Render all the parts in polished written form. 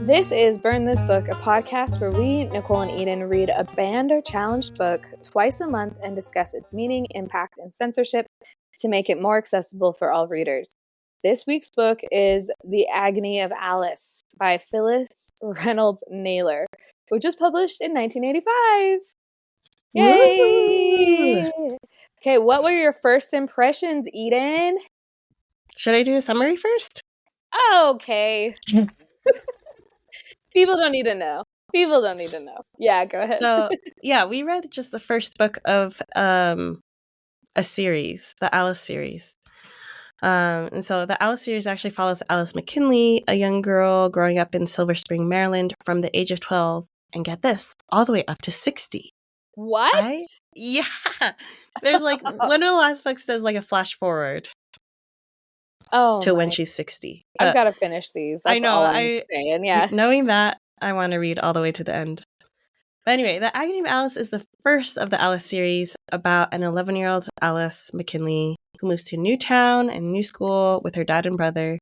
This is Burn This Book, a podcast where we, Nicole and Eden, read a banned or challenged book twice a month and discuss its meaning, impact, and censorship to make it more accessible for all readers. This week's book is The Agony of Alice by Phyllis, Reynolds, Naylor, which was published in 1985. Yay! Woo! Okay, what were your first impressions, Eden? Should I do a summary first? Okay. People don't need to know. Yeah, go ahead. So, yeah, we read just the first book of a series, the Alice series. And so the Alice series actually follows Alice McKinley, a young girl growing up in Silver Spring, Maryland, from the age of 12, and get this, all the way up to 60. What? Yeah. There's like, one of the last books does like a flash forward. To when she's 60. I've got to finish these. That's all I'm saying. Yeah. Knowing that, I want to read all the way to the end. But anyway, The Agony of Alice is the first of the Alice series about an 11-year-old Alice McKinley who moves to a new town and new school with her dad and brother.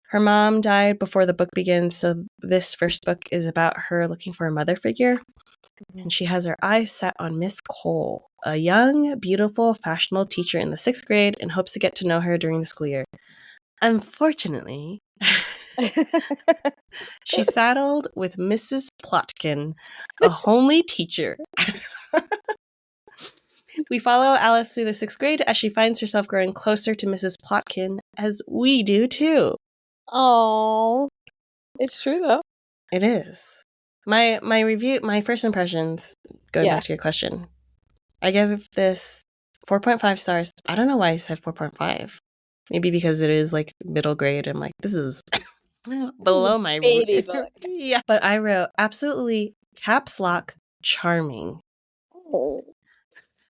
Her mom died before the book begins, so this first book is about her looking for a mother figure. And she has her eyes set on Miss Cole, a young, beautiful, fashionable teacher in the 6th grade, and hopes to get to know her during the school year. Unfortunately, she's saddled with Mrs. Plotkin, a homely teacher. We follow Alice through the 6th grade as she finds herself growing closer to Mrs. Plotkin, as we do too. Oh, it's true though. It is. My first impressions, going back to your question, I give this 4.5 stars. I don't know why I said 4.5. Maybe because it is like middle grade. I'm like, this is below my baby book. Yeah. But I wrote absolutely caps lock charming. Oh.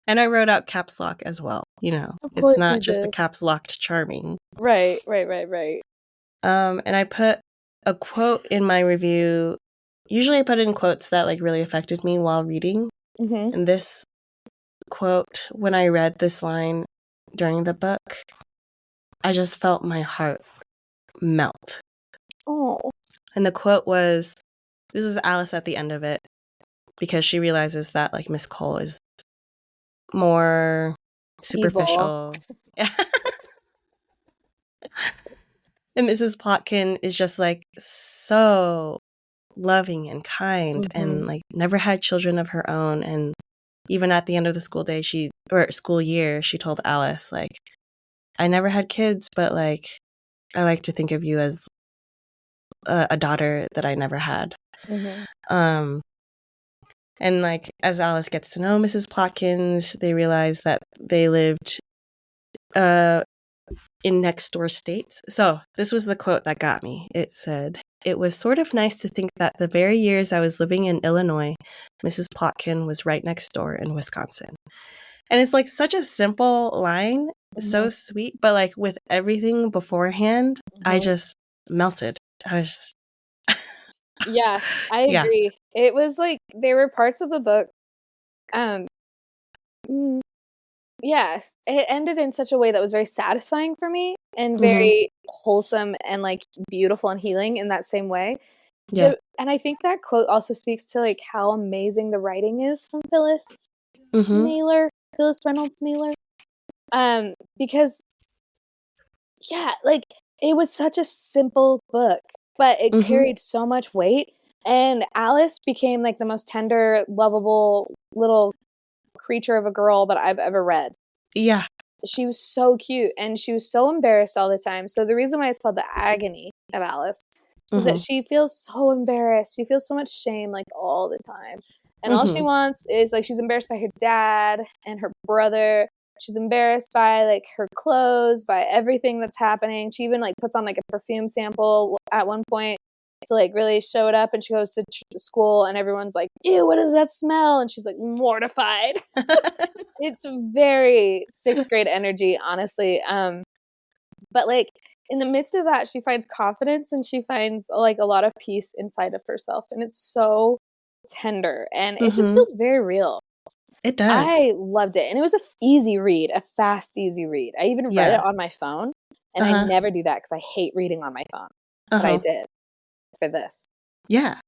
And I wrote out caps lock as well. You know, it's not just a caps locked charming. Right. And I put a quote in my review. Usually I put in quotes that like really affected me while reading. Mm-hmm. And this quote, when I read this line during the book, I just felt my heart melt. Oh. And the quote was, this is Alice at the end of it, because she realizes that like Miss Cole is more superficial. And Mrs. Plotkin is just like so loving and kind, mm-hmm. and like never had children of her own. And even at the end of the school year, she told Alice, like, I never had kids, but like I like to think of you as a daughter that I never had. Mm-hmm. And like as Alice gets to know Mrs. Plotkins, they realize that they lived in next door states. So this was the quote that got me. It said, "It was sort of nice to think that the very years I was living in Illinois, Mrs. Plotkin was right next door in Wisconsin." And it's like such a simple line, mm-hmm. so sweet, but like with everything beforehand, mm-hmm. I just melted. I was Yeah, I agree. Yeah. It was like there were parts of the book it ended in such a way that was very satisfying for me and very wholesome and like beautiful and healing in that same way. Yeah. And I think that quote also speaks to like how amazing the writing is from Phyllis Reynolds Naylor. Because like it was such a simple book, but it carried so much weight, and Alice became like the most tender, lovable little creature of a girl that I've ever read. Yeah. She was so cute, and she was so embarrassed all the time. So the reason why it's called The Agony of Alice is that she feels so embarrassed. She feels so much shame like all the time. And all she wants is like she's embarrassed by her dad and her brother. She's embarrassed by like her clothes, by everything that's happening. She even like puts on like a perfume sample at one point to like really show it up, and she goes to school and everyone's like, ew, what does that smell? And she's like mortified. It's very 6th grade energy, honestly. But like in the midst of that, she finds confidence and she finds like a lot of peace inside of herself, and it's so tender and it just feels very real. It does. I loved it, and it was a fast, easy read. I even read it on my phone, and I never do that because I hate reading on my phone, but I did. for this. Yeah.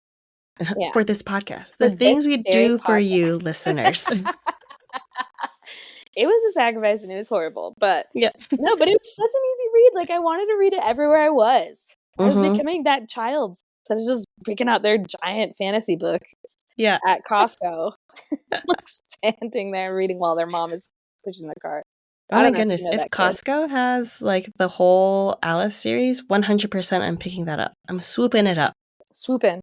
Yeah. For this podcast. For The things this we very do for you, podcast. listeners. It was a sacrifice and it was horrible, but Yeah. no, but it was such an easy read. Like, I wanted to read it everywhere I was. I was becoming that child that was just picking out their giant fantasy book Yeah. at Costco, like standing there reading while their mom is pushing the cart. Oh my goodness. If Costco has like the whole Alice series, 100% I'm picking that up. I'm swooping it up. Swoop in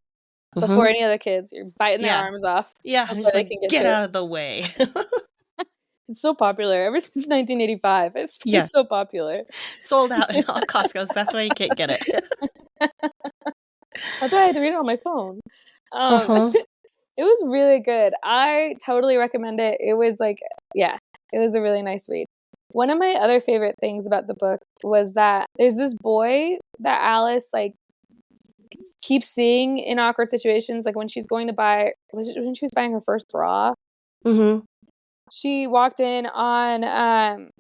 before any other kids. You're biting their arms off. Yeah. I'm just like, get out of the way. It's so popular. Ever since 1985, it's been so popular. Sold out in all Costco's. That's why you can't get it. That's why I had to read it on my phone. It was really good. I totally recommend it. It was like, yeah, it was a really nice read. One of my other favorite things about the book was that there's this boy that Alice like keeps seeing in awkward situations. Like when she's going to buy, when she was buying her first bra? She walked in on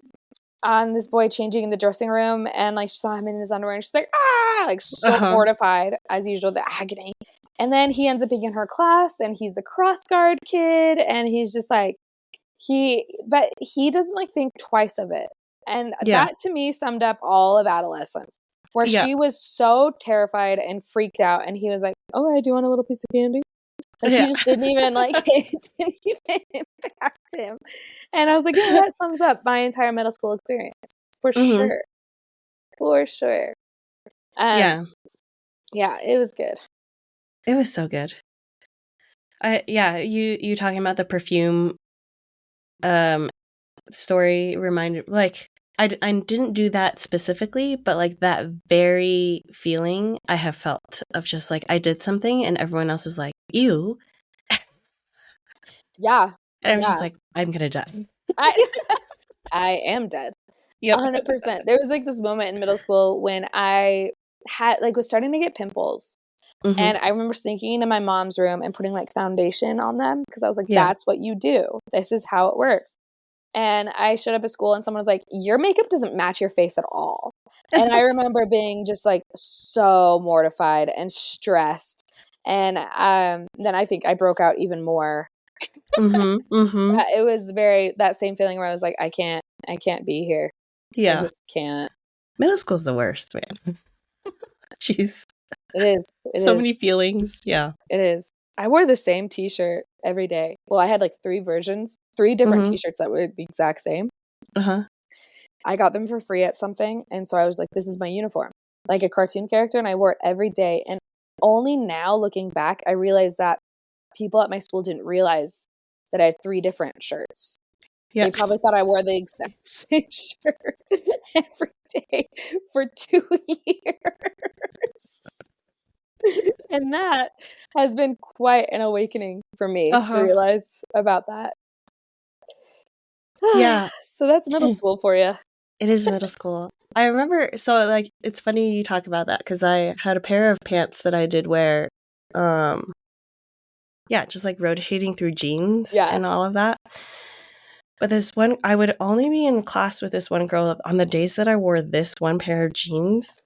this boy changing in the dressing room, and like she saw him in his underwear, and she's like, like so mortified as usual, the agony. And then he ends up being in her class, and he's the cross guard kid, and he's just like but he doesn't like think twice of it. And that to me summed up all of adolescence, where she was so terrified and freaked out, and he was like, "Oh, do you want a little piece of candy?" Like he just didn't even like it didn't even impact him. And I was like, yeah, that sums up my entire middle school experience. For sure. For sure. Yeah, it was good. It was so good. You talking about the perfume story reminded, like, I didn't do that specifically, but like that very feeling I have felt of just like I did something and everyone else is like, ew. Yeah. And I'm just like, I'm gonna die. I am dead. 100%. There was like this moment in middle school when I was starting to get pimples. And I remember sneaking into my mom's room and putting like foundation on them because I was like, that's what you do. This is how it works. And I showed up at school and someone was like, your makeup doesn't match your face at all. And I remember being just like so mortified and stressed. And then I think I broke out even more. It was that same feeling where I was like, I can't be here. I just can't. Middle school's the worst, man. Jeez. It is. So many feelings. Yeah. It is. I wore the same t-shirt every day. Well, I had like 3 different t-shirts that were the exact same. I got them for free at something. And so I was like, this is my uniform. Like a cartoon character. And I wore it every day. And only now looking back, I realized that people at my school didn't realize that I had 3 different shirts. They probably thought I wore the exact same shirt every day for 2 years. And that has been quite an awakening for me to realize about that. So that's middle school for you. It is middle school. I remember, so like, it's funny you talk about that because I had a pair of pants that I did wear, just like rotating through jeans and all of that. But this one, I would only be in class with this one girl on the days that I wore this one pair of jeans.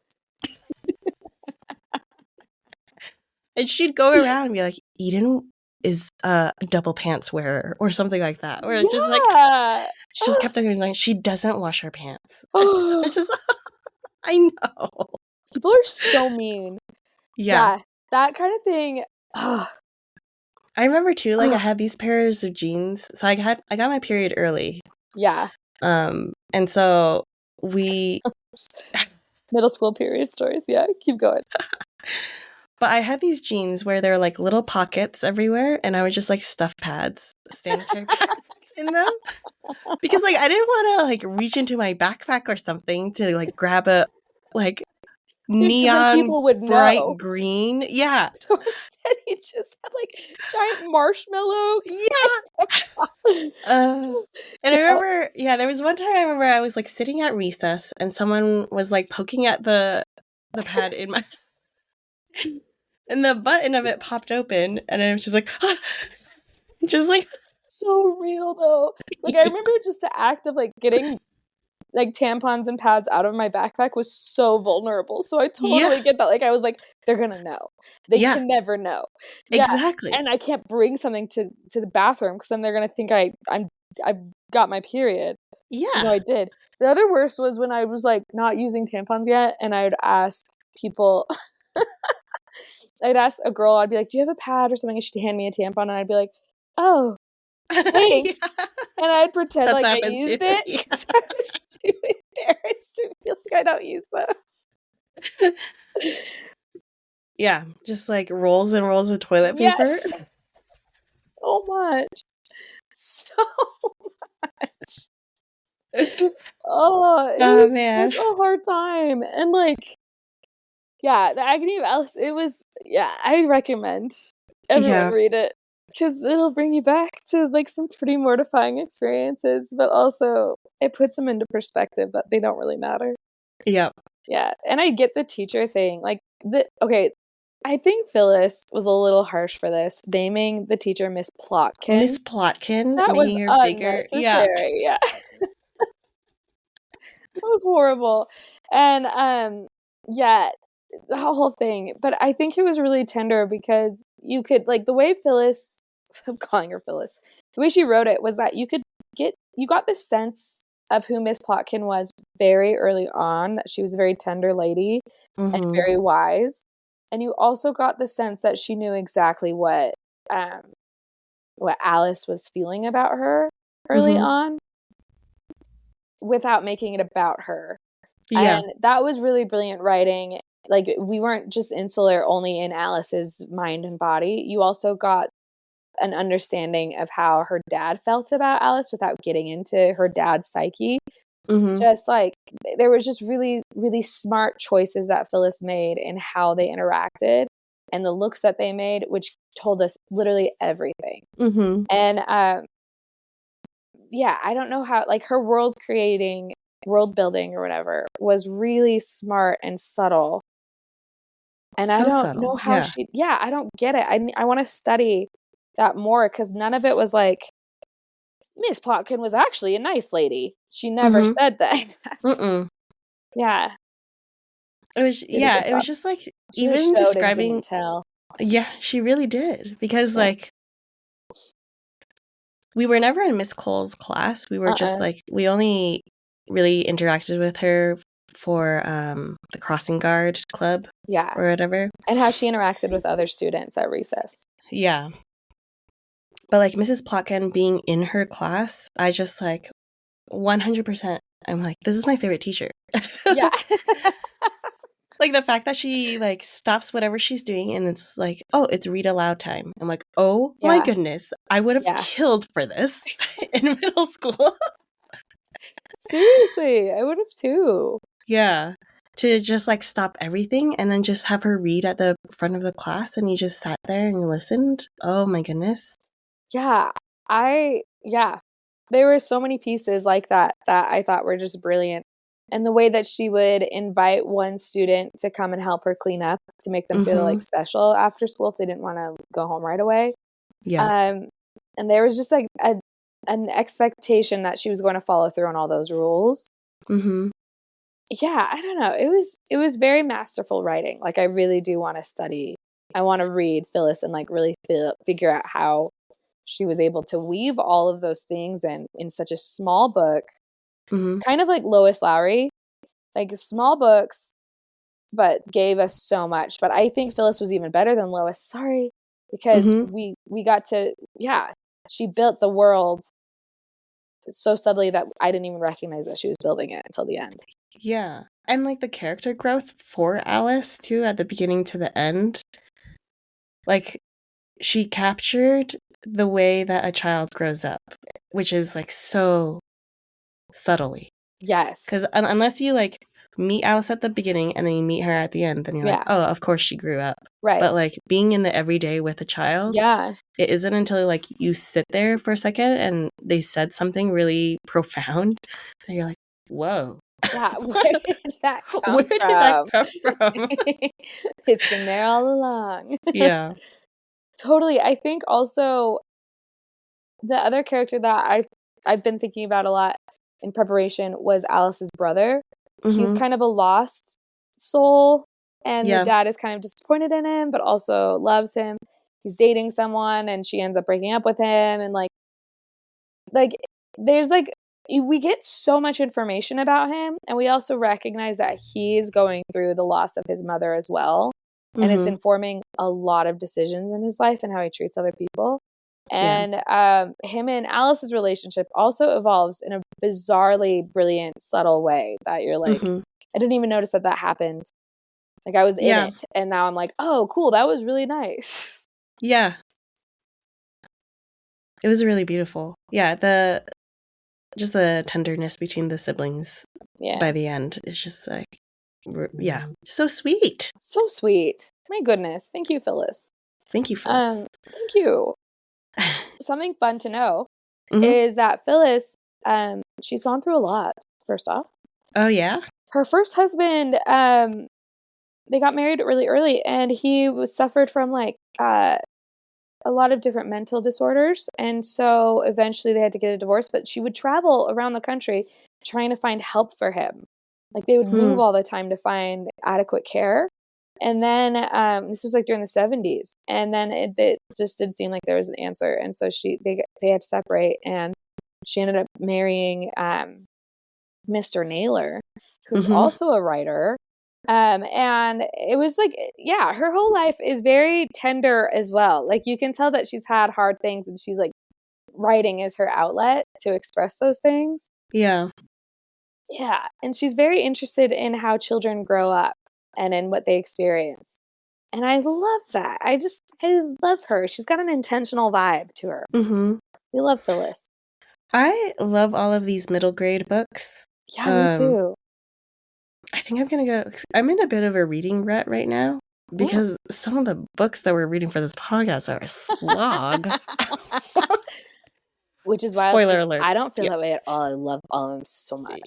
And she'd go around and be like, Eden is a double pants wearer or something like that. Or just like, she just kept on like, she doesn't wash her pants. It's just, I know. People are so mean. Yeah. That kind of thing. I remember too, like I had these pairs of jeans. So I got my period early. Yeah. And so we middle school period stories. Yeah, keep going. But I had these jeans where there are like little pockets everywhere, and I would just like stuff pads, sanitary pads in them. Because like I didn't want to like reach into my backpack or something to like grab a like neon people would bright know. green. Yeah. Instead he just had like giant marshmallow. And I remember, there was one time I remember I was like sitting at recess and someone was like poking at the pad in my and the button of it popped open and it was just like just like so real though. Like I remember just the act of like getting like tampons and pads out of my backpack was so vulnerable. So I totally get that. Like I was like, they're gonna know. They can never know. Yeah. Exactly. And I can't bring something to the bathroom because then they're gonna think I've got my period. Yeah. No, I did. The other worst was when I was like not using tampons yet, and I would ask people. I'd ask a girl. I'd be like, "Do you have a pad or something?" And she'd hand me a tampon, and I'd be like, "Oh, thanks." And I'd pretend That's like I happened used too. it Yeah. because I was too embarrassed to feel like I don't use those. Yeah, just like rolls and rolls of toilet paper. Yes. So much. So much. Oh, it was man. such a hard time. And like, yeah, the Agony of Alice, it was, yeah, I recommend everyone read it because it'll bring you back to like some pretty mortifying experiences, but also it puts them into perspective that they don't really matter. Yep. Yeah, and I get the teacher thing. Like, okay, I think Phyllis was a little harsh for this, naming the teacher Miss Plotkin. Miss Plotkin, that was making her bigger. unnecessary. Yeah. That was horrible. And yeah, the whole thing. But I think it was really tender because you could like the way Phyllis I'm calling her Phyllis. The way she wrote it was that you got the sense of who Miss Plotkin was very early on, that she was a very tender lady and very wise. And you also got the sense that she knew exactly what Alice was feeling about her early on without making it about her. Yeah. And that was really brilliant writing. Like, we weren't just insular only in Alice's mind and body. You also got an understanding of how her dad felt about Alice without getting into her dad's psyche. Just like, there was just really, really smart choices that Phyllis made in how they interacted and the looks that they made, which told us literally everything. And yeah, I don't know how, like, her world building or whatever was really smart and subtle. And I don't know how I don't get it. I want to study that more because none of it was like, Miss Plotkin was actually a nice lady. She never said that. Yeah. It was, it was just like, she even really describing. Didn't tell. Yeah, she really did. Because, like, we were never in Miss Cole's class. We were just like, we only really interacted with her for the crossing guard club. Yeah. Or whatever. And how she interacted with other students at recess. Yeah. But like Mrs. Plotkin being in her class, I just like 100%. I'm like, this is my favorite teacher. Yeah. Like the fact that she like stops whatever she's doing and it's like, oh, it's read aloud time. I'm like, oh my goodness, I would have killed for this in middle school. Seriously, I would have too. Yeah. To just like stop everything and then just have her read at the front of the class and you just sat there and you listened. Oh my goodness. Yeah. There were so many pieces like that I thought were just brilliant. And the way that she would invite one student to come and help her clean up to make them feel like special after school if they didn't want to go home right away. Yeah. And there was just like an expectation that she was going to follow through on all those rules. Yeah, I don't know. It was very masterful writing. Like, I really do want to study. I want to read Phyllis and like really figure out how she was able to weave all of those things and in such a small book. Kind of like Lois Lowry, like small books, but gave us so much. But I think Phyllis was even better than Lois. Sorry, because we got to, she built the world so subtly that I didn't even recognize that she was building it until the end. Yeah, and like the character growth for Alice too, at the beginning to the end, like she captured the way that a child grows up, which is like so subtly. Yes. Because unless you like meet Alice at the beginning and then you meet her at the end, then you're like, oh, of course she grew up. Right. But like being in the everyday with a child, it isn't until like you sit there for a second and they said something really profound that you're like, whoa. Yeah, where did that come from? It's been there all along. Yeah. Totally. I think also the other character that I've been thinking about a lot in preparation was Alice's brother. He's Mm-hmm. kind of a lost soul, and the Yeah. dad is kind of disappointed in him, but also loves him. He's dating someone, and she ends up breaking up with him, and like there's like we get so much information about him, and we also recognize that he's going through the loss of his mother as well, and it's Mm-hmm. informing a lot of decisions in his life and how he treats other people. Yeah. And him and Alice's relationship also evolves in a bizarrely brilliant, subtle way that you're like, Mm-hmm. I didn't even notice that that happened. Like I was in Yeah. it, and now I'm like, oh, cool, that was really nice. Yeah. It was really beautiful. Yeah, just the tenderness between the siblings Yeah, by the end is just like, yeah, so sweet. so sweet. My goodness, thank you, Phyllis. Thank you, Phyllis. Thank you. Something fun to know Mm-hmm. is that Phyllis, she's gone through a lot. First off, Oh, yeah? her first husband, they got married really early, and he was suffered from like a lot of different mental disorders, and so eventually they had to get a divorce. But she would travel around the country trying to find help for him. Like they would move all the time to find adequate care. And then this was like during the 70s, and then it just didn't seem like there was an answer, and so they had to separate, and she ended up marrying Mr. Naylor, who's Mm-hmm. also a writer. And it was like, yeah, her whole life is very tender as well. Like you can tell that she's had hard things, and she's like, writing is her outlet to express those things. Yeah. Yeah, and she's very interested in how children grow up and in what they experience. And I love that. I love her. She's got an intentional vibe to her. Mm-hmm. We love Phyllis. I love all of these middle grade books. Yeah, me too. I think I'm in a bit of a reading rut right now because some of the books that we're reading for this podcast are a slog. Which is why Spoiler alert. I don't feel that way at all. I love all of them so much.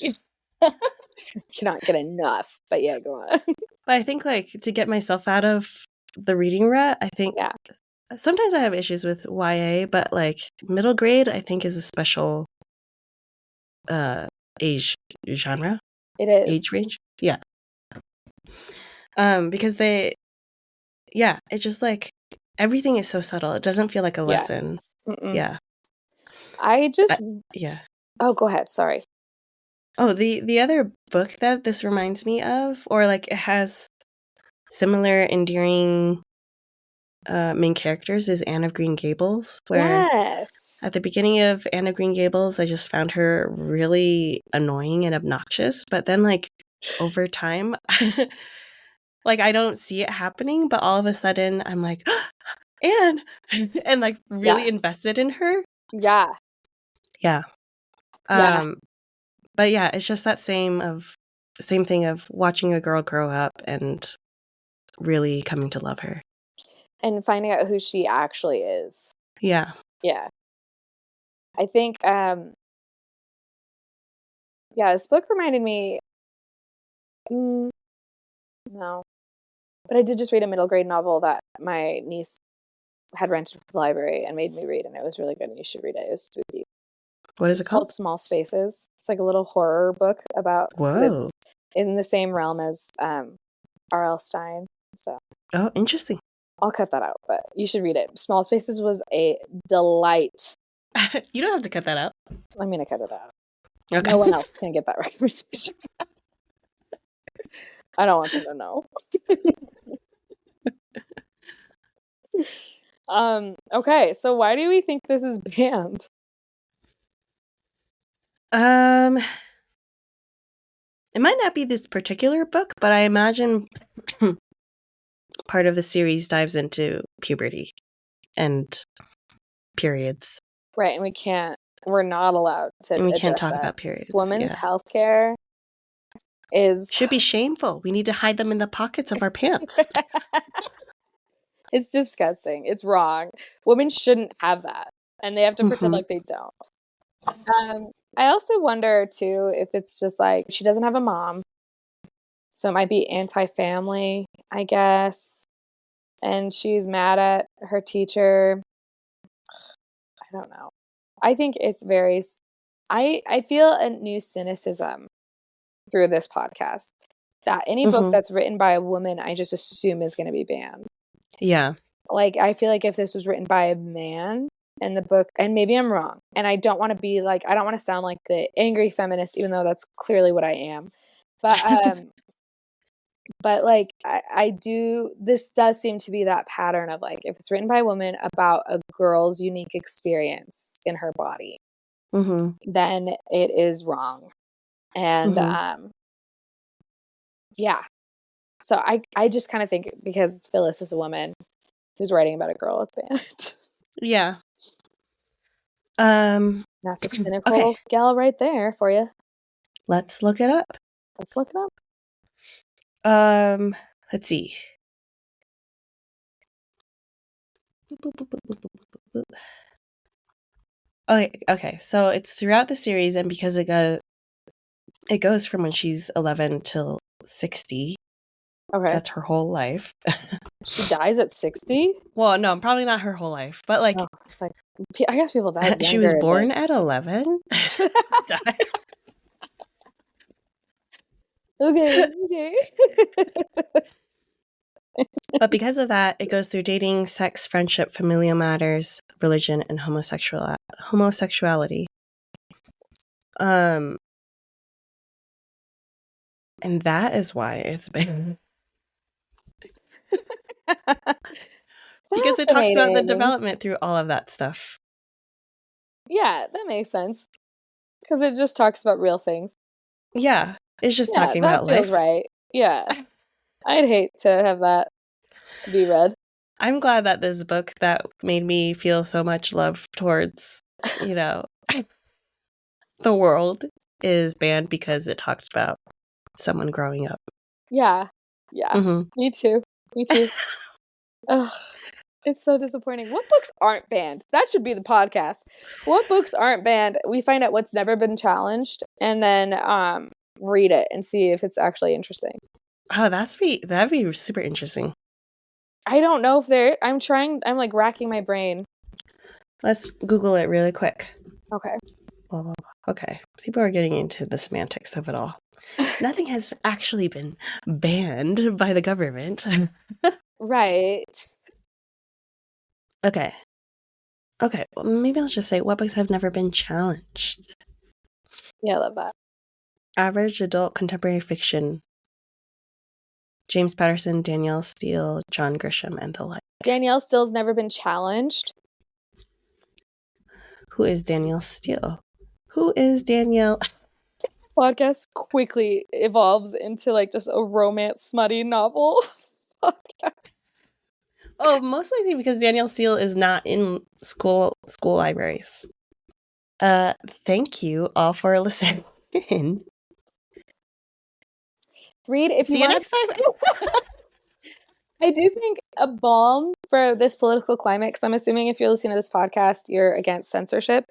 Cannot get enough. But yeah, go on. But I think like to get myself out of the reading rut, I think sometimes I have issues with YA, but like middle grade I think is a special age genre. It is. Age range. Yeah. Because it's just like everything is so subtle. It doesn't feel like a lesson. Yeah. Oh, go ahead. Sorry. Oh, the other book that this reminds me of, or like it has similar endearing main characters, is Anne of Green Gables, where at the beginning of Anne of Green Gables, I just found her really annoying and obnoxious. But then like over time, like I don't see it happening, but all of a sudden I'm like, Anne, and like really invested in her. Yeah. Yeah. But yeah, it's just that same thing of watching a girl grow up and really coming to love her. And finding out who she actually is. Yeah. Yeah. I think, this book reminded me, no. But I did just read a middle grade novel that my niece had rented from the library and made me read, and it was really good, and you should read it. It was spooky. What is it called? It's called Small Spaces. It's like a little horror book about... It's in the same realm as R.L. Stine. So. Oh, interesting. I'll cut that out, but you should read it. Small Spaces was a delight. You don't have to cut that out. I'm going to cut it out. Okay. No one else can get that recommendation. I don't want them to know. Okay, so why do we think this is banned? It might not be this particular book, but I imagine part of the series dives into puberty and periods. Right, and we're not allowed to and we can't talk about periods. Women's healthcare should be shameful. We need to hide them in the pockets of our pants. It's disgusting. It's wrong. Women shouldn't have that, and they have to pretend like they don't. I also wonder too if it's just like she doesn't have a mom, so it might be anti-family, I guess, and she's mad at her teacher. I don't know. I think it's very I feel a new cynicism through this podcast that any book that's written by a woman, I just assume is going to be banned. Yeah. Like, I feel like if this was written by a man and the book, and maybe I'm wrong, and I don't want to be like, I don't want to sound like the angry feminist, even though that's clearly what I am. But like, I do, this does seem to be that pattern of like, if it's written by a woman about a girl's unique experience in her body, then it is wrong. And yeah. So I just kind of think because Phyllis is a woman who's writing about a girl, it's banned. Yeah. That's a cynical gal right there for you. Let's look it up. Let's look it up. Let's see. Okay. So it's throughout the series, and because it goes from when she's 11 till 60. Okay. That's her whole life. She dies at 60? Well, no, probably not her whole life, but like, it's like, I guess people die younger. She was born at 11. Okay. But because of that, it goes through dating, sex, friendship, familial matters, religion, and homosexuality. And that is why it's been because it talks about the development through all of that stuff. Yeah, that makes sense. Because it just talks about real things. Yeah, it's just talking about life. That feels right. Yeah. I'd hate to have that be read. I'm glad that this book that made me feel so much love towards, the world is banned because it talked about someone growing up. Yeah. Me too. Ugh, it's so disappointing. What books aren't banned? That should be the podcast. What books aren't banned? We find out what's never been challenged and then read it and see if it's actually interesting. Oh, that'd be super interesting. I don't know if I'm like racking my brain. Let's Google it really quick. Okay. Blah, blah, blah. Okay. People are getting into the semantics of it all. Nothing has actually been banned by the government. Right. Okay. Well, maybe I'll just say what books have never been challenged. Yeah, I love that. Average adult contemporary fiction. James Patterson, Danielle Steele, John Grisham, and the like. Danielle Steele's never been challenged. Who is Danielle Steele? Who is Danielle? Podcast quickly evolves into like just a romance smutty novel podcast. Oh, most likely because Danielle Steele is not in school libraries. Thank you all for listening. Read if you See you next time. I do think a balm for this political climate, because I'm assuming if you're listening to this podcast, you're against censorship.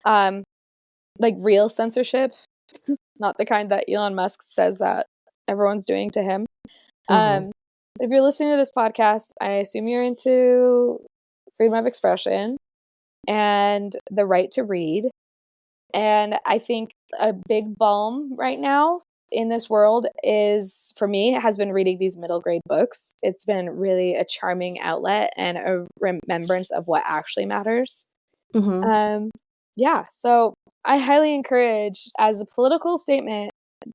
Like real censorship, not the kind that Elon Musk says that everyone's doing to him. If you're listening to this podcast, I assume you're into freedom of expression and the right to read. And I think a big balm right now in this world is, for me, has been reading these middle grade books. It's been really a charming outlet and a remembrance of what actually matters. Yeah, so I highly encourage, as a political statement,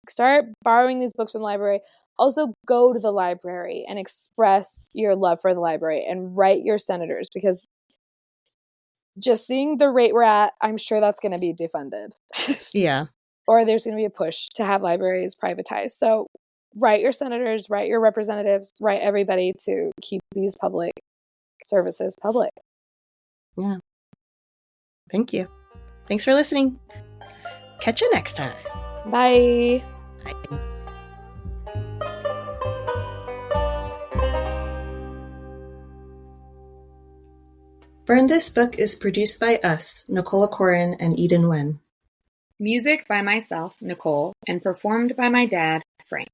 start borrowing these books from the library. Also, go to the library and express your love for the library and write your senators, because just seeing the rate we're at, I'm sure that's going to be defunded. Yeah. Or there's going to be a push to have libraries privatized. So write your senators, write your representatives, write everybody to keep these public services public. Yeah. Thank you. Thanks for listening. Catch you next time. Bye. Bye. Burn This Book is produced by us, Nicola Corin and Eden Wen. Music by myself, Nicole, and performed by my dad, Frank.